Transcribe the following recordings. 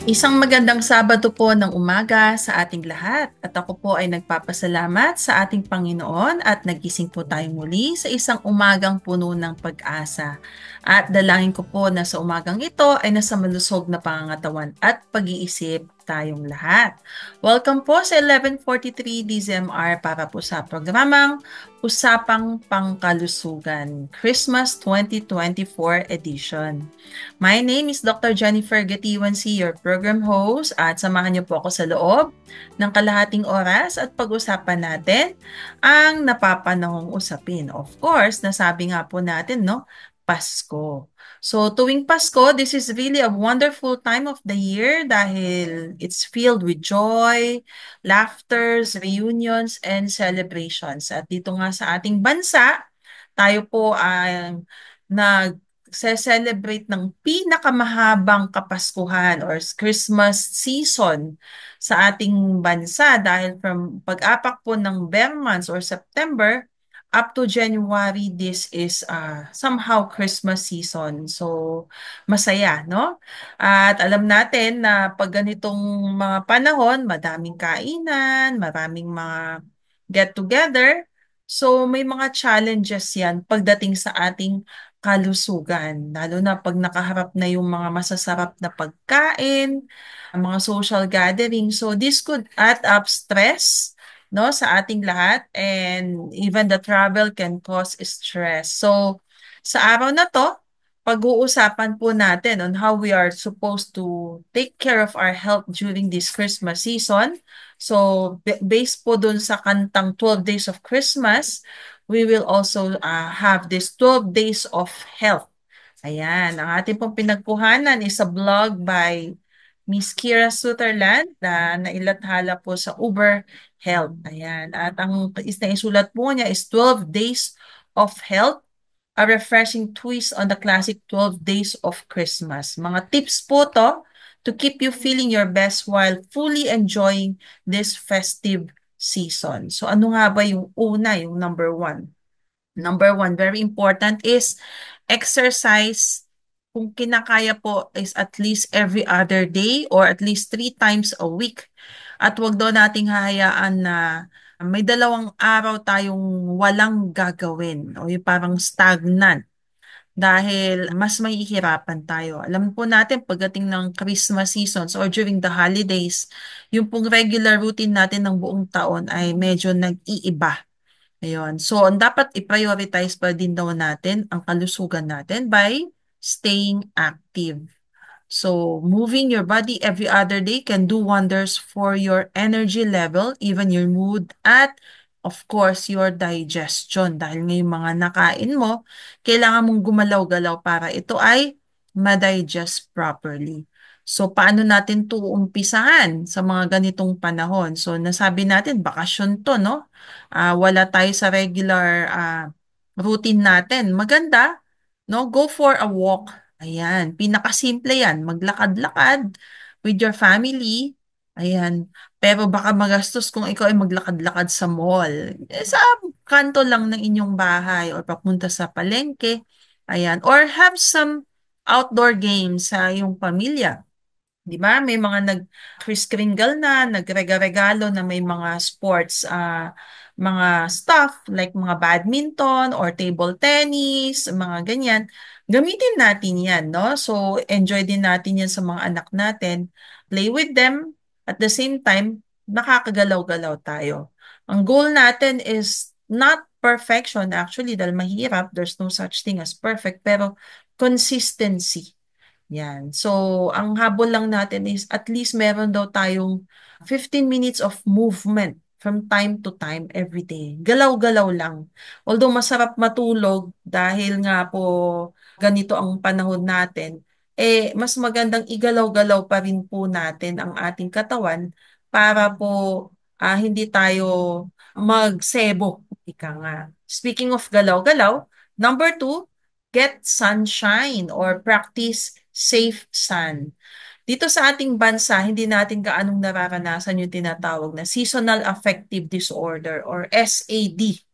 Isang magandang Sabado po ng umaga sa ating lahat at ako po ay nagpapasalamat sa ating Panginoon at nagising po tayo muli sa isang umagang puno ng pag-asa. At dalangin ko po na sa umagang ito ay nasa malusog na pangangatawan at pag-iisip tayong lahat. Welcome po sa 11:43 DZMR para po sa programang Usapang Pangkalusugan, Christmas 2024 edition. My name is Dr. Jennifer Gatiwan C., your program host, at samahan niyo po ako sa loob ng kalahating oras at pag-usapan natin ang napapanahong usapin. Of course, nasabi nga po natin, no, Pasko. So, tuwing Pasko, this is really a wonderful time of the year dahil it's filled with joy, laughters, reunions, and celebrations. At dito nga sa ating bansa, tayo po ay nag-celebrate ng pinakamahabang Kapaskuhan or Christmas season sa ating bansa dahil from pag-apak po ng Bear months or September up to January, this is somehow Christmas season. So, masaya, no? At alam natin na pag ganitong mga panahon, madaming kainan, maraming mga get-together. So, may mga challenges yan pagdating sa ating kalusugan. Lalo na pag nakaharap na yung mga masasarap na pagkain, ang mga social gathering. So, this could add up stress, no, sa ating lahat, and even the travel can cause stress. So, sa araw na to, pag-uusapan po natin on how we are supposed to take care of our health during this Christmas season. So, based po dun sa kantang 12 Days of Christmas, we will also have this 12 Days of Health. Ayan, ang ating pong pinagkuhanan is a blog by Miss Kira Sutherland na nailathala po sa Uber Health. Ayan, at ang naisulat po niya is 12 Days of Health, a refreshing twist on the classic 12 Days of Christmas. Mga tips po to keep you feeling your best while fully enjoying this festive season. So ano nga ba yung una, yung number one? Number one, very important is exercise. Kung kinakaya po is at least every other day or at least 3 times a week. At wag daw nating hahayaan na may 2 araw tayong walang gagawin o yung parang stagnant dahil mas mahihirapan tayo. Alam po natin pagdating ng Christmas seasons or during the holidays, yung pong regular routine natin ng buong taon ay medyo nag-iiba. Ayun. So, ang dapat i-prioritize pa din daw natin ang kalusugan natin by staying active. So, moving your body every other day can do wonders for your energy level, even your mood, at of course, your digestion. Dahil ngayong mga nakain mo, kailangan mong gumalaw-galaw para ito ay ma-digest properly. So, paano natin ito umpisahan sa mga ganitong panahon? So, nasabi natin, bakasyon to, no? Wala tayo sa regular routine natin. Maganda, no? Go for a walk. Ayan, pinakasimple yan. Maglakad-lakad with your family. Ayan. Pero baka magastos kung ikaw ay maglakad-lakad sa mall. Sa kanto lang ng inyong bahay or papunta sa palengke. Ayan. Or have some outdoor games sa iyong pamilya. Di ba? May mga nag-Kris Kringle na, nagregalo na may mga sports, mga stuff like mga badminton or table tennis, mga ganyan. Gamitin natin yan, no? So, enjoy din natin yan sa mga anak natin. Play with them. At the same time, nakakagalaw-galaw tayo. Ang goal natin is not perfection actually dahil mahirap. There's no such thing as perfect. Pero consistency. Yan. So, ang habol lang natin is at least meron daw tayong 15 minutes of movement from time to time every day. Galaw-galaw lang. Although masarap matulog dahil nga po ganito ang panahon natin, mas magandang igalaw-galaw pa rin po natin ang ating katawan para po hindi tayo magsebo. Ika nga. Speaking of galaw-galaw, number two, get sunshine or practice safe sun. Dito sa ating bansa, hindi natin gaanong nararanasan yung tinatawag na seasonal affective disorder or SAD.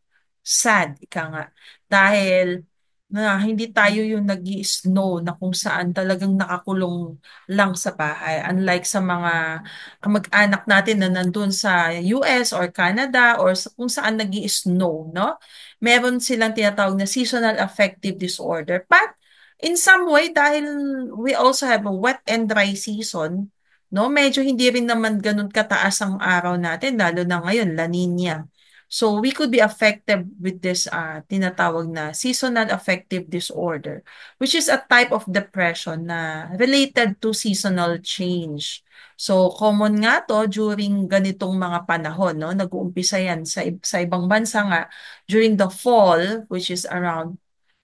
SAD, ika nga. Dahil na hindi tayo yung nag-i-snow na kung saan talagang nakakulong lang sa bahay. Unlike sa mga kamag-anak natin na nandun sa US or Canada or kung saan nag-i-snow, no? Meron silang tinatawag na seasonal affective disorder. But in some way, dahil we also have a wet and dry season, no? Medyo hindi rin naman ganun kataas ang araw natin, lalo na ngayon, La Nina. So we could be affected with this tinatawag na seasonal affective disorder, which is a type of depression na related to seasonal change. So common nga to during ganitong mga panahon, no? Nag-uumpisa yan sa ibang bansa nga during the fall, which is around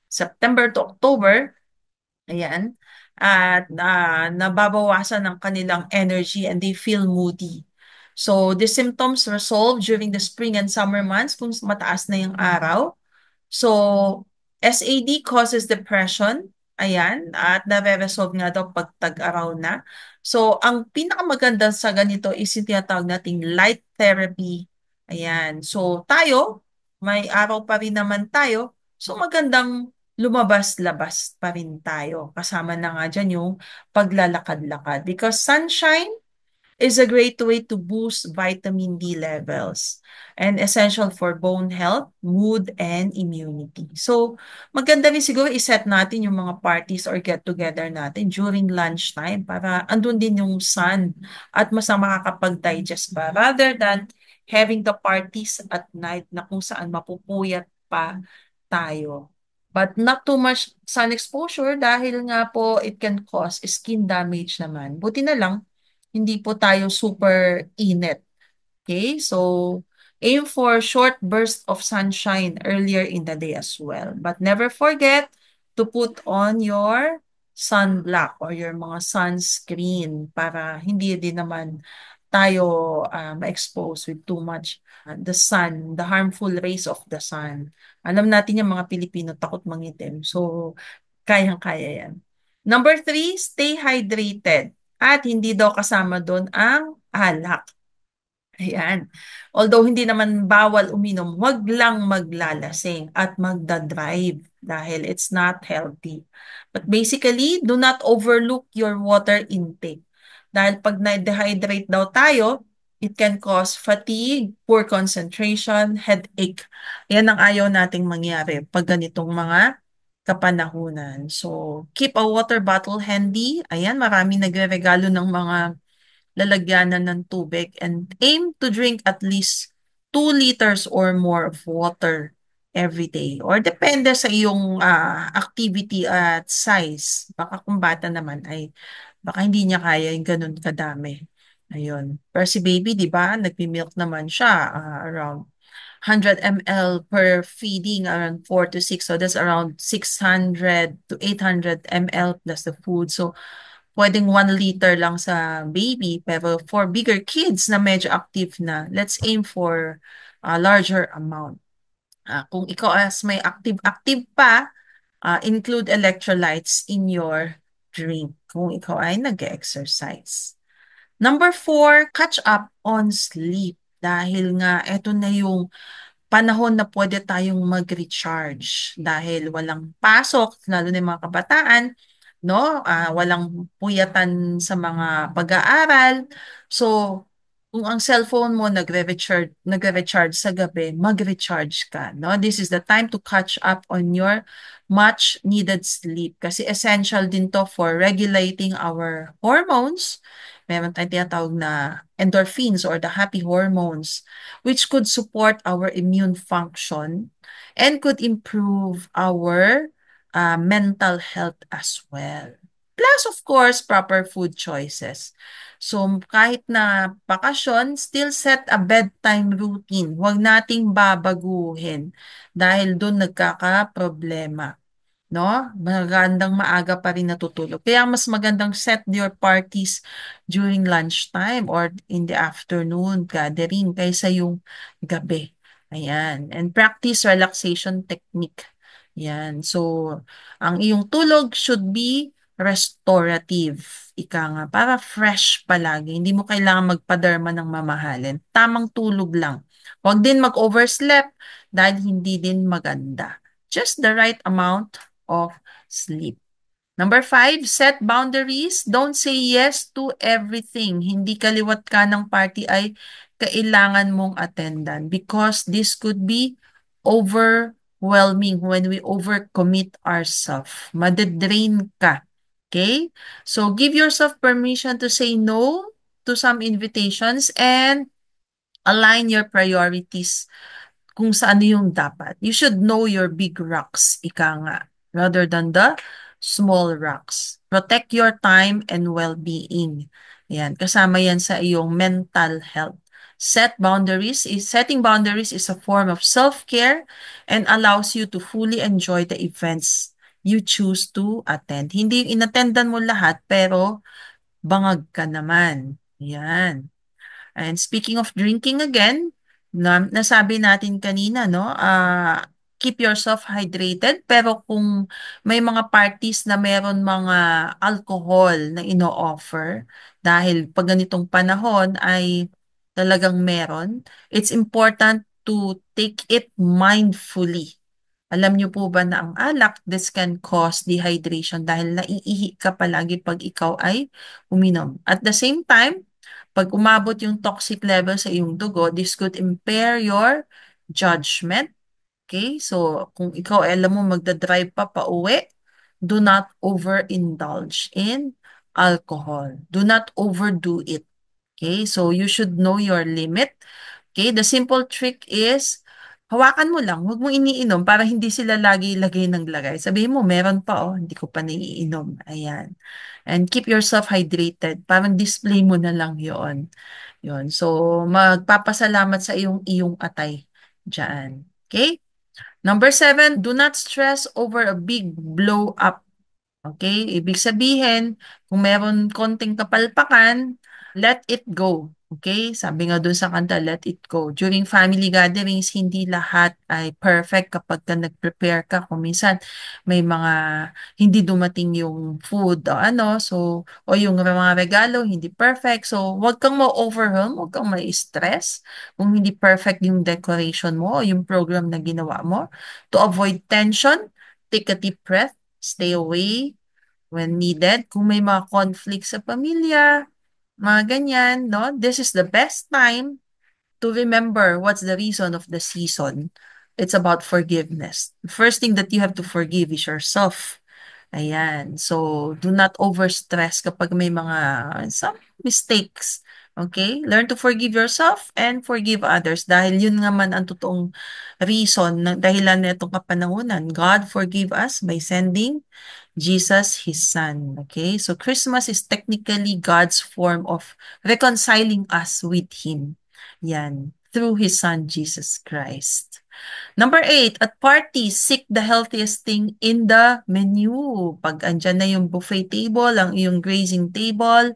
September to October. Ayan. At nababawasan ng kanilang energy and they feel moody. So, the symptoms resolve during the spring and summer months kung mataas na yung araw. So, SAD causes depression. Ayan. At nare-resolve nga daw pag tag-araw na. So, ang pinakamaganda sa ganito is yung tinatawag nating light therapy. Ayan. So, tayo, may araw pa rin naman tayo. So, magandang lumabas-labas pa rin tayo. Kasama na nga dyan yung paglalakad-lakad. Because sunshine is a great way to boost vitamin D levels and essential for bone health, mood, and immunity. So, maganda rin siguro iset natin yung mga parties or get-together natin during lunchtime para andun din yung sun at mas na makakapag-digest pa rather than having the parties at night na kung saan mapupuyat pa tayo. But not too much sun exposure dahil nga po it can cause skin damage naman. Buti na lang hindi po tayo super init. Okay? So, aim for short bursts of sunshine earlier in the day as well. But never forget to put on your sunblock or your mga sunscreen para hindi din naman tayo ma-expose with too much the sun, the harmful rays of the sun. Alam natin yung mga Pilipino takot mangitim. So, kayang-kaya yan. Number three, stay hydrated. At hindi daw kasama doon ang alak. Ayan. Although hindi naman bawal uminom, wag lang maglalasing at magdadrive dahil it's not healthy. But basically, do not overlook your water intake. Dahil pag na-dehydrate daw tayo, it can cause fatigue, poor concentration, headache. Yan ang ayaw nating mangyari pag ganitong mga kapanahunan. So, keep a water bottle handy. Ayan, marami nagre-regalo ng mga lalagyanan ng tubig and aim to drink at least 2 liters or more of water every day. Or depende sa iyong activity at size. Baka kung bata naman ay baka hindi niya kaya yung ganun kadami. Ayun. Pero si baby, di ba, nagpi-milk naman siya around 100 ml per feeding, around 4 to 6. So that's around 600 to 800 ml plus the food. So pwedeng 1 liter lang sa baby, pero for bigger kids na medyo active na, let's aim for a larger amount. Kung ikaw as may active-active pa, include electrolytes in your drink kung ikaw ay nag-exercise. Number four, catch up on sleep. Dahil nga, eto na yung panahon na pwede tayong mag-recharge dahil walang pasok, lalo na yung mga kabataan, no? Walang puyatan sa mga pag-aaral. So, kung ang cellphone mo nagre-recharge sa gabi, mag-recharge ka, no? This is the time to catch up on your much needed sleep kasi essential din to for regulating our hormones. Meron tayong tinatawag na endorphins or the happy hormones which could support our immune function and could improve our mental health as well. Plus, of course, proper food choices. So, kahit na bakasyon, still set a bedtime routine. Huwag nating babaguhin dahil doon nagkakaproblema. No? Magandang maaga pa rin natutulog. Kaya mas magandang set your parties during lunchtime or in the afternoon gathering kaysa yung gabi. Ayan. And practice relaxation technique. Ayan. So, ang iyong tulog should be restorative. Ika nga, para fresh palagi. Hindi mo kailangan magpaderma ng mamahalin. Tamang tulog lang. Huwag din mag-oversleep dahil hindi din maganda. Just the right amount of sleep. Number 5, set boundaries. Don't say yes to everything. Hindi kaliwat ka ng party ay kailangan mong attendan because this could be overwhelming when we overcommit ourselves. Madedrain ka. Okay? So give yourself permission to say no to some invitations and align your priorities kung sa ano yung dapat. You should know your big rocks, ika nga, rather than the small rocks. Protect your time and well-being. Yan, kasama yan sa iyong mental health. Setting boundaries is a form of self-care and allows you to fully enjoy the events you choose to attend. Hindi inattendan mo lahat, pero bangag ka naman. Yan. And speaking of drinking again, nasabi natin kanina, no, keep yourself hydrated. Pero kung may mga parties na meron mga alcohol na ino-offer, dahil pag ganitong panahon ay talagang meron, it's important to take it mindfully. Alam niyo po ba na ang alak, this can cause dehydration dahil naiihi ka palagi pag ikaw ay uminom. At the same time, pag umabot yung toxic level sa iyong dugo, this could impair your judgment. Okay? So, kung ikaw ay alam mo magdadrive pa pauwi, do not overindulge in alcohol. Do not overdo it. Okay? So, you should know your limit. Okay? The simple trick is, hawakan mo lang. Huwag mo iniinom para hindi sila lagi lagay ng lagay. Sabihin mo, meron pa oh, hindi ko pa naiinom. Ayan. And keep yourself hydrated. Parang display mo na lang yon. Yon. So, magpapasalamat sa iyong atay dyan. Okay? Number 7, do not stress over a big blow up. Okay? Ibig sabihin, kung meron konting kapalpakan, let it go. Okay? Sabi nga dun sa kanta, let it go. During family gatherings, hindi lahat ay perfect kapag ka nag-prepare ka. Kung minsan, may mga hindi dumating yung food o ano, so, o yung mga regalo, hindi perfect. So, wag kang ma-overwhelm, wag kang ma-stress kung hindi perfect yung decoration mo o yung program na ginawa mo. To avoid tension, take a deep breath, stay away when needed. Kung may mga conflict sa pamilya, mga ganyan, no? This is the best time to remember what's the reason of the season. It's about forgiveness. The first thing that you have to forgive is yourself. Ayan. So, do not overstress kapag may mga some mistakes. Okay? Learn to forgive yourself and forgive others dahil yun nga man ang totoong reason, dahilan na itong kapanahunan. God forgive us by sending Jesus, His Son. Okay? So, Christmas is technically God's form of reconciling us with Him. Yan. Through His Son, Jesus Christ. Number 8, at parties, seek the healthiest thing in the menu. Pag andyan na yung buffet table, ang yung grazing table,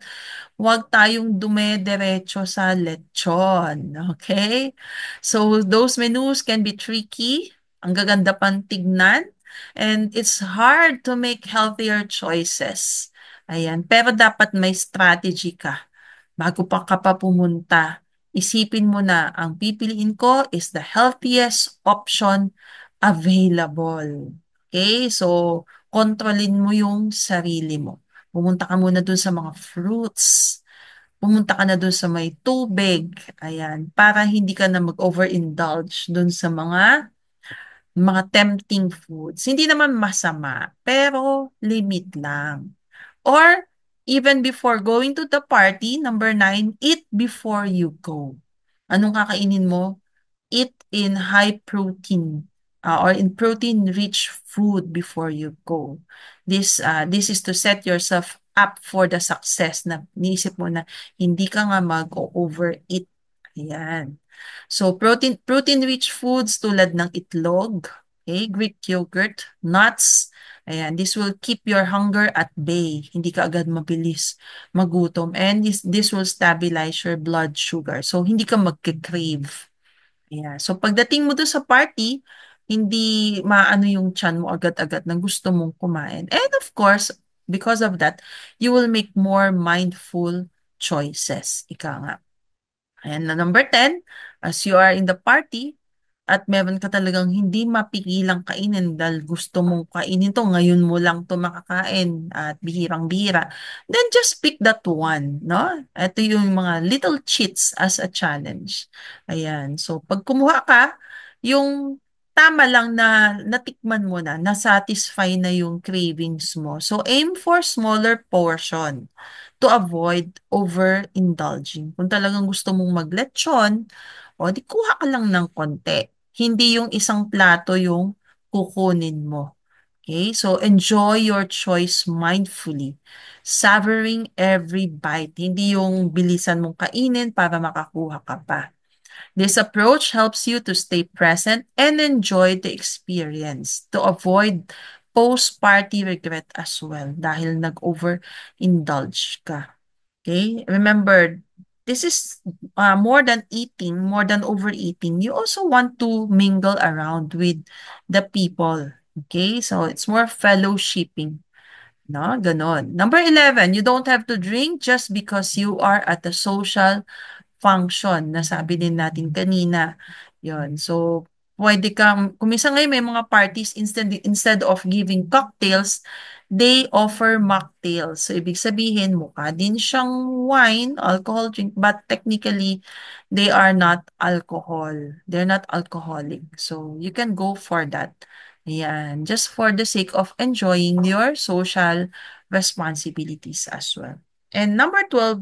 huwag tayong dumediretso sa lechon. Okay? So, those menus can be tricky. Ang gaganda pang tignan. And it's hard to make healthier choices. Ayan. Pero dapat may strategy ka. Bago pa ka pa pumunta, isipin mo na ang pipiliin ko is the healthiest option available. Okay? So, kontrolin mo yung sarili mo. Pumunta ka muna dun sa mga fruits. Pumunta ka na dun sa may tubig. Ayan. Para hindi ka na mag-overindulge dun sa mga tempting foods. Hindi naman masama, pero limit lang. Or even before going to the party, number 9, eat before you go. Anong kakainin mo? Eat in high protein or in protein-rich food before you go. This is to set yourself up for the success na niisip mo na hindi ka nga mag-overeat. Ayan. So, protein-rich foods tulad ng itlog, okay, Greek yogurt, nuts, ayan, this will keep your hunger at bay. Hindi ka agad mabilis magutom. And this will stabilize your blood sugar. So, hindi ka magke-crave. Ayan. So, pagdating mo doon sa party, hindi maano yung tiyan mo agad-agad na gusto mong kumain. And of course, because of that, you will make more mindful choices. Ika nga. And number 10, as you are in the party, at meron ka talagang hindi mapigilang kainin dahil gusto mong kainin to, ngayon mo lang to makakain at bihirang-bihira, then just pick that one, no? Ito yung mga little cheats as a challenge. Ayan. So, pag kumuha ka, yung tama lang na natikman mo na, na-satisfy na yung cravings mo. So, aim for smaller portion to avoid overindulging. Kung talagang gusto mong maglechon, o di kuha ka lang ng konti. Hindi yung isang plato yung kukunin mo. Okay? So, enjoy your choice mindfully. Savoring every bite. Hindi yung bilisan mong kainin para makakuha ka pa. This approach helps you to stay present and enjoy the experience to avoid post-party regret as well dahil nag-overindulge ka. Okay? Remember, this is more than eating, more than overeating. You also want to mingle around with the people. Okay? So, it's more fellowshipping. No, ganon. Number 11, you don't have to drink just because you are at a social function na sabi din natin kanina. Yun. So, pwede kang, kung minsan ngayon may mga parties, instead of giving cocktails, they offer mocktails. So, ibig sabihin, mukha din siyang wine, alcohol drink, but technically, they are not alcohol. They're not alcoholic. So, you can go for that. Ayan. Just for the sake of enjoying your social responsibilities as well. And number 12,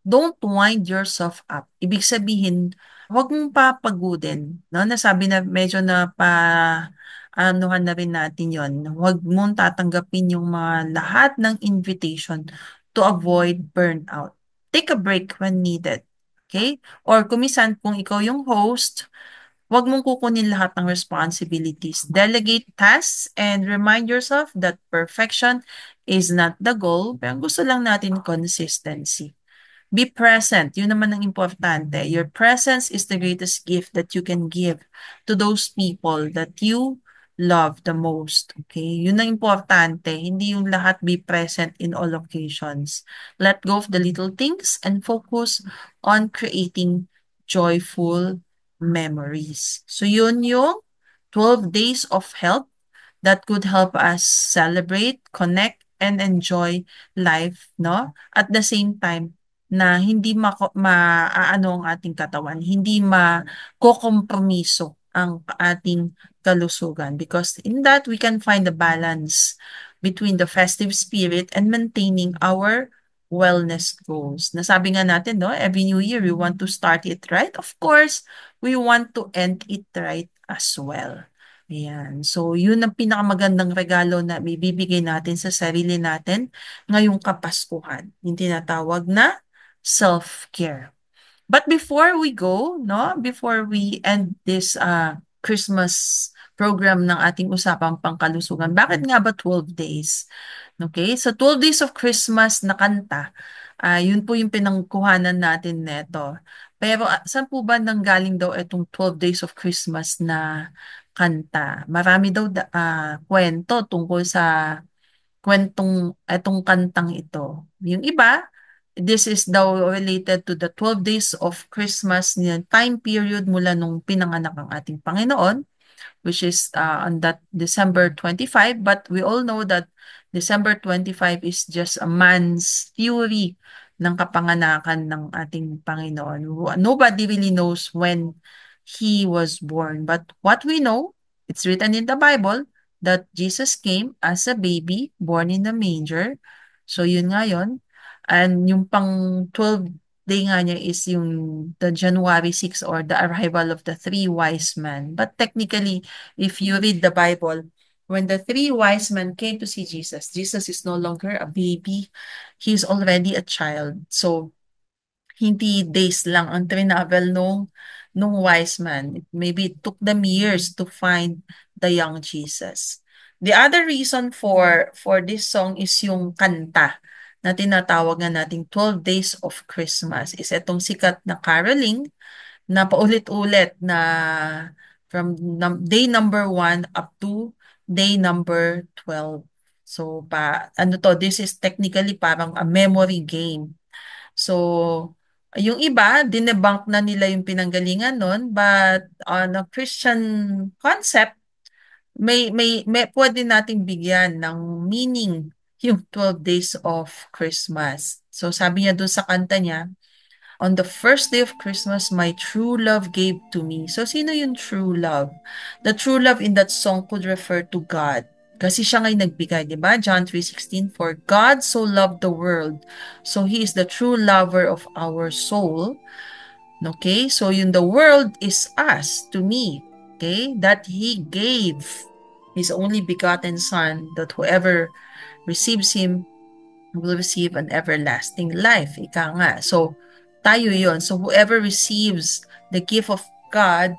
don't wind yourself up. Ibig sabihin, huwag mong papagodin, no? Nasabi na medyo na anuhan na rin natin yon. Huwag mong tatanggapin yung mga lahat ng invitation to avoid burnout. Take a break when needed. Okay? Or kumisan kung ikaw yung host, huwag mong kukunin lahat ng responsibilities. Delegate tasks and remind yourself that perfection is not the goal, pero gusto lang natin consistency. Be present. Yun naman ang importante. Your presence is the greatest gift that you can give to those people that you love the most. Okay? Yun ang importante. Hindi yung lahat be present in all occasions. Let go of the little things and focus on creating joyful memories. So yun yung 12 days of health that could help us celebrate, connect, and enjoy life, no? At the same time, na hindi maaano ang ating katawan, hindi makokompromiso ang ating kalusugan. Because in that, we can find the balance between the festive spirit and maintaining our wellness goals. Nasabi nga natin, no? Every new year, we want to start it right. Of course, we want to end it right as well. Ayan. So, yun ang pinakamagandang regalo na bibigay natin sa sarili natin ngayong Kapaskuhan. Yung tinatawag na self-care. But before we go, no, before we end this Christmas program ng ating usapang pangkalusugan, bakit nga ba 12 days? Okay, so 12 days of Christmas na kanta, yun po yung pinangkuhanan natin neto. Pero saan po ba nanggaling daw itong 12 days of Christmas na kanta? Marami daw kwento tungkol sa kwentong etong kantang ito. Yung iba, this is daw related to the 12 days of Christmas na time period mula nung pinanganak ang ating Panginoon, which is on that December 25. But we all know that December 25 is just a man's theory ng kapanganakan ng ating Panginoon. Nobody really knows when he was born. But what we know, it's written in the Bible that Jesus came as a baby born in a manger. So yun nga yun. And yung pang 12 day nga niya is yung the January 6 or the arrival of the three wise men. But technically, if you read the Bible, when the three wise men came to see Jesus, Jesus is no longer a baby. He's already a child. So, hindi days lang ang travel nung wise man. Maybe it took them years to find the young Jesus. The other reason for this song is yung kanta na tinatawag nga nating 12 Days of Christmas is itong sikat na caroling na paulit-ulit na from day number 1 up to day number 12. So, this is technically parang a memory game. So, Yung iba, dinebunk na nila yung pinanggalingan nun, but on a Christian concept, may pwede nating bigyan ng meaning yung 12 days of Christmas. So sabi niya doon sa kanta niya, on the first day of Christmas, my true love gave to me. So sino yung true love? The true love in that song could refer to God. Kasi siya nga'y nagbigay, di ba? John 3:16, for God so loved the world, so He is the true lover of our soul. Okay? So yung the world is us, to me. Okay? That He gave His only begotten Son, that whoever receives Him will receive an everlasting life. Ika nga. So, tayo yon. So, whoever receives the gift of God,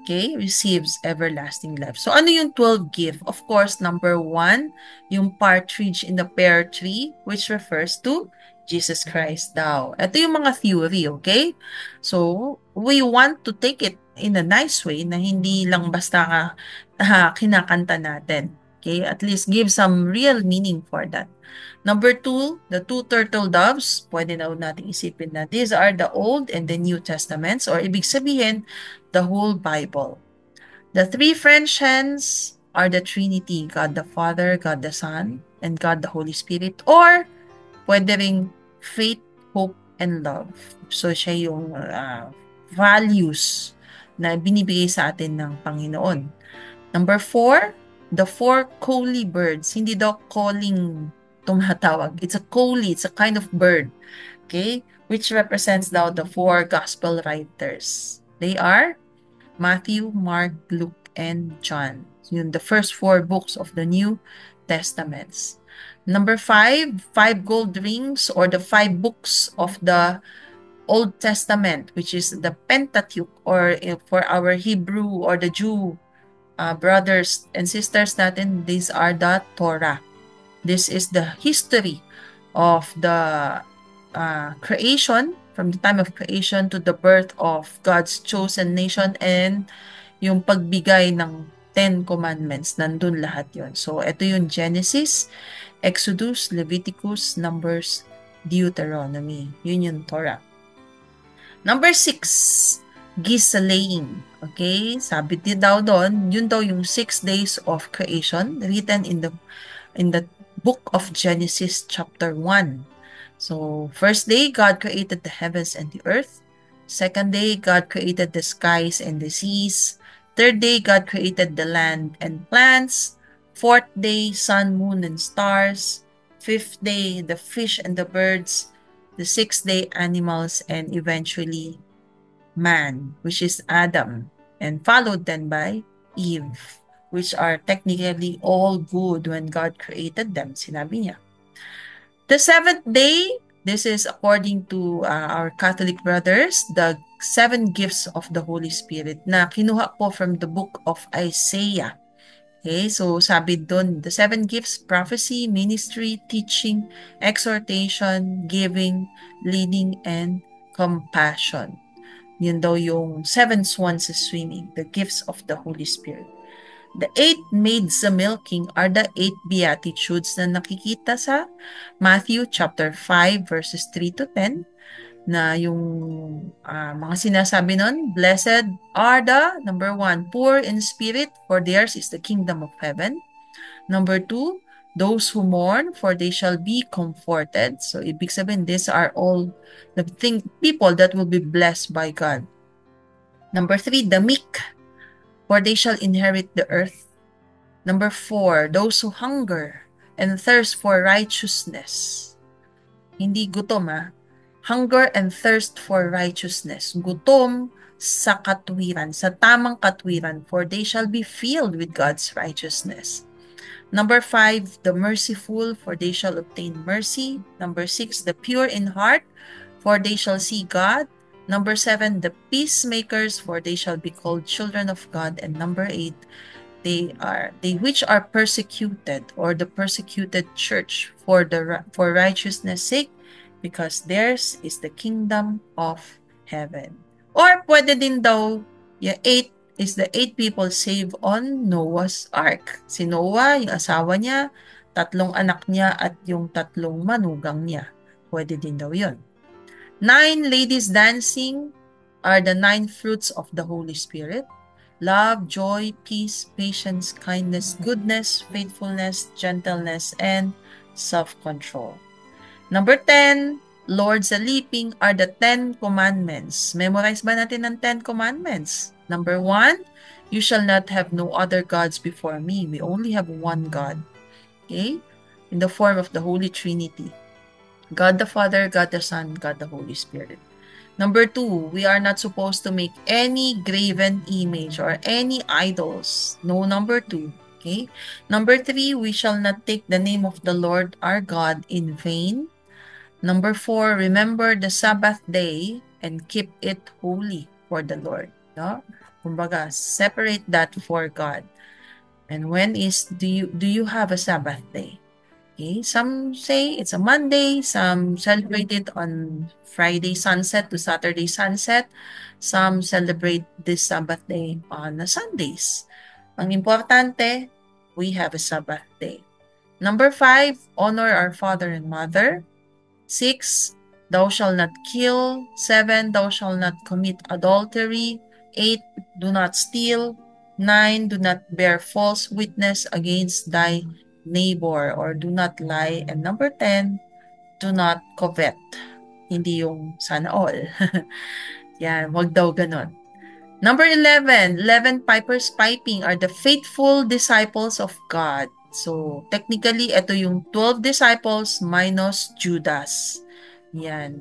okay, receives everlasting life. So, ano yung 12 gift? Of course, number 1, yung partridge in the pear tree, which refers to Jesus Christ daw. Ito yung mga theory, okay? So, we want to take it in a nice way na hindi lang basta kinakanta natin. Okay? At least give some real meaning for that. Number 2, the two turtle doves. Pwede na natin isipin na these are the Old and the New Testaments, or ibig sabihin, the whole Bible. The three French hens are the Trinity, God the Father, God the Son, and God the Holy Spirit. Or pwede ring faith, hope, and love. So siya yung values na binibigay sa atin ng Panginoon. Number 4, the four collie birds. Hindi daw calling tumatawag. It's a collie. It's a kind of bird. Okay? Which represents daw the four gospel writers. They are Matthew, Mark, Luke, and John. Yun, the first 4 books of the New Testaments. Number 5, 5 gold rings, or the 5 books of the Old Testament, which is the Pentateuch, or for our Hebrew or the Jew brothers and sisters natin, these are the Torah. This is the history of the creation, from the time of creation to the birth of God's chosen nation, and yung pagbigay ng 10 Commandments, nandun lahat yon. So, ito yung Genesis, Exodus, Leviticus, Numbers, Deuteronomy. Yun yung Torah. Number 6, geese laying. Okay? Sabi din daw doon, yun daw yung 6 days of creation written in the book of Genesis chapter 1. So, first day, God created the heavens and the earth. Second day, God created the skies and the seas. Third day, God created the land and plants. Fourth day, sun, moon, and stars. Fifth day, the fish and the birds. The sixth day, animals, and eventually man, which is Adam, and followed then by Eve, which are technically all good when God created them, sinabi niya. The seventh day, this is according to our Catholic brothers, the 7 gifts of the Holy Spirit na kinuha po from the book of Isaiah. Okay, so sabi doon, the 7 gifts, prophecy, ministry, teaching, exhortation, giving, leading, and compassion. Yun daw yung 7 swans swimming, the gifts of the Holy Spirit. The 8 maids milking are the 8 beatitudes na nakikita sa Matthew chapter 5 verses 3 to 10, na yung mga sinasabi nun, blessed are the, number 1, poor in spirit, for theirs is the kingdom of heaven. Number 2, those who mourn, for they shall be comforted. So, ibig sabihin, these are all the people that will be blessed by God. Number 3, the meek, for they shall inherit the earth. Number 4, those who hunger and thirst for righteousness. Hindi gutom Hunger and thirst for righteousness. Gutom sa katwiran, sa tamang katwiran, for they shall be filled with God's righteousness. Number 5, the merciful, for they shall obtain mercy. Number 6, the pure in heart, for they shall see God. Number 7, the peacemakers, for they shall be called children of God. And number 8, they which are persecuted, or the persecuted church, for righteousness' sake, because theirs is the kingdom of heaven. Or pwede din daw, yung 8 is the 8 people saved on Noah's Ark. Si Noah, yung asawa niya, 3 anak niya, at yung 3 manugang niya. Pwede din daw yun. 9 ladies dancing are the 9 fruits of the Holy Spirit: love, joy, peace, patience, kindness, goodness, faithfulness, gentleness, and self-control. Number 10, Lord's Leaping are the 10 commandments. Memorize ba natin ang 10 commandments? Number 1, you shall not have no other gods before me. We only have one God. Okay? In the form of the Holy Trinity. God the Father, God the Son, God the Holy Spirit. Number 2, we are not supposed to make any graven image or any idols. No, number 2. Okay? Number 3, we shall not take the name of the Lord our God in vain. Number 4, remember the Sabbath day and keep it holy for the Lord. No? Kumbaga, separate that for God. And when is do you have a Sabbath day? Okay, some say it's a Monday, some celebrate it on Friday sunset to Saturday sunset, some celebrate this Sabbath day on Sundays. Ang importante, we have a Sabbath day. Number 5, honor our father and mother. 6, thou shalt not kill. 7, thou shalt not commit adultery. 8, do not steal. 9, do not bear false witness against thy neighbor or do not lie. And number 10, do not covet. Hindi yung sana all. Yan, wag daw ganon. Number 11, 11 pipers piping are the faithful disciples of God. So, technically, ito yung 12 disciples minus Judas. Yan.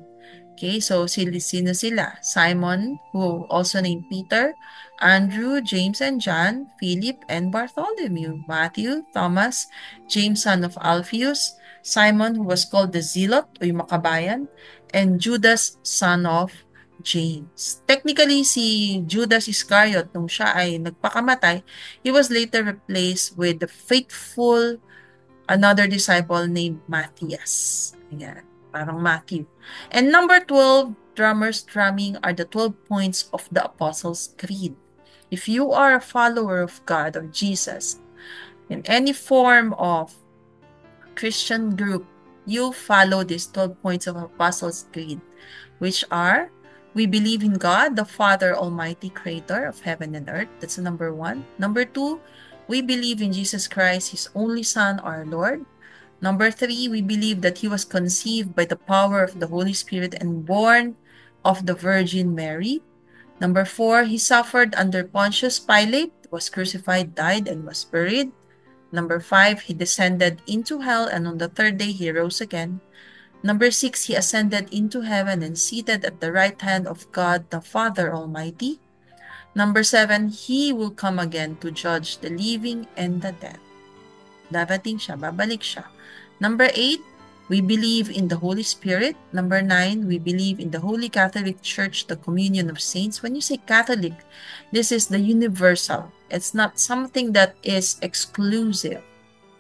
Okay, so sino sila? Simon, who also named Peter, Andrew, James and John, Philip and Bartholomew, Matthew, Thomas, James son of Alphaeus, Simon who was called the Zealot o yung makabayan, and Judas son of James. Technically, si Judas Iscariot, nung siya ay nagpakamatay, he was later replaced with the faithful another disciple named Matthias. Ayan, parang Matthew. And number 12, drummers drumming are the 12 points of the Apostles' Creed. If you are a follower of God or Jesus in any form of Christian group, you follow these 12 points of Apostles' Creed, which are: we believe in God, the Father Almighty, creator of heaven and earth. That's number 1. Number 2, we believe in Jesus Christ, His only Son, our Lord. Number 3, we believe that He was conceived by the power of the Holy Spirit and born of the Virgin Mary. Number 4, He suffered under Pontius Pilate, was crucified, died, and was buried. Number 5, He descended into hell, and on the third day He rose again. Number 6, He ascended into heaven and seated at the right hand of God the Father Almighty. Number 7, He will come again to judge the living and the dead. Darating siya, babalik siya. Number 8, we believe in the Holy Spirit. Number 9, we believe in the Holy Catholic Church, the communion of saints. When you say Catholic, this is the universal. It's not something that is exclusive.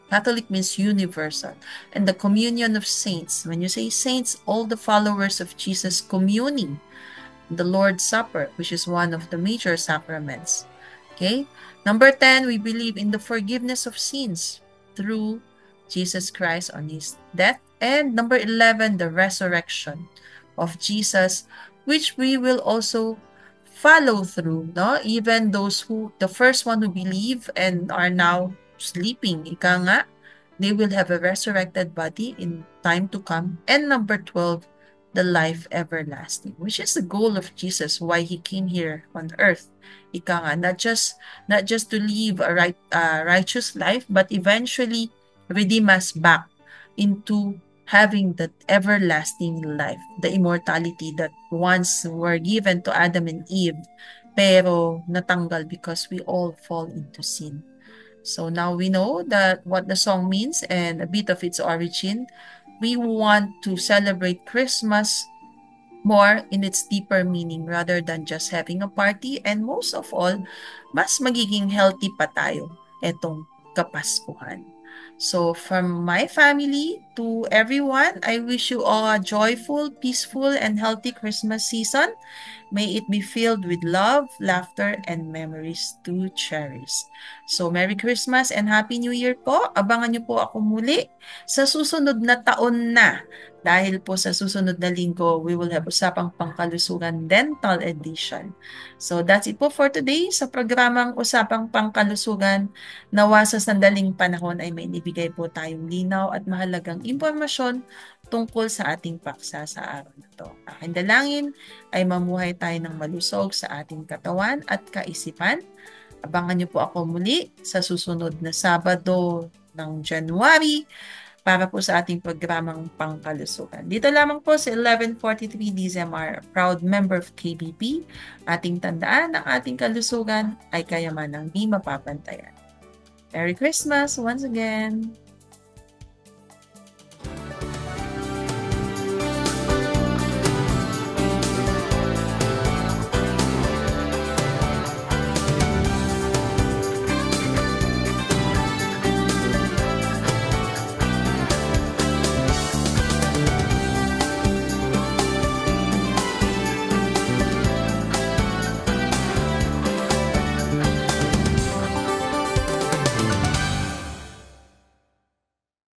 Catholic means universal. And the communion of saints. When you say saints, all the followers of Jesus communing. The Lord's Supper, which is one of the major sacraments. Okay? Number 10, we believe in the forgiveness of sins through Jesus Christ on His death. And number 11, the resurrection of Jesus, which we will also follow through, no? Even those who, the first one who believe and are now sleeping, ika nga, they will have a resurrected body in time to come. And number 12, the life everlasting, which is the goal of Jesus, why He came here on earth. Ika nga, not just to live a righteous life, but eventually redeem us back into having that everlasting life, the immortality that once were given to Adam and Eve, pero natanggal because we all fall into sin. So now we know that what the song means and a bit of its origin. We want to celebrate Christmas more in its deeper meaning rather than just having a party, and most of all, mas magiging healthy pa tayo etong Kapaskuhan. So from my family, to everyone. I wish you all a joyful, peaceful, and healthy Christmas season. May it be filled with love, laughter, and memories to cherish. So, Merry Christmas and Happy New Year po. Abangan niyo po ako muli sa susunod na taon na. Dahil po sa susunod na linggo, we will have Usapang Pangkalusugan Dental Edition. So, that's it po for today sa programang Usapang Pangkalusugan. Nawa sa sandaling panahon ay may nibigay po tayong linaw at mahalagang impormasyon tungkol sa ating paksa sa araw na to. Aking dalangin ay mamuhay tayo ng malusog sa ating katawan at kaisipan. Abangan niyo po ako muli sa susunod na Sabado ng January para po sa ating programang Pangkalusugan. Dito lamang po sa 1143 DZMR, proud member of KBP. Ating tandaan, ang ating kalusugan ay kayamanang di mapapantayan. Merry Christmas once again!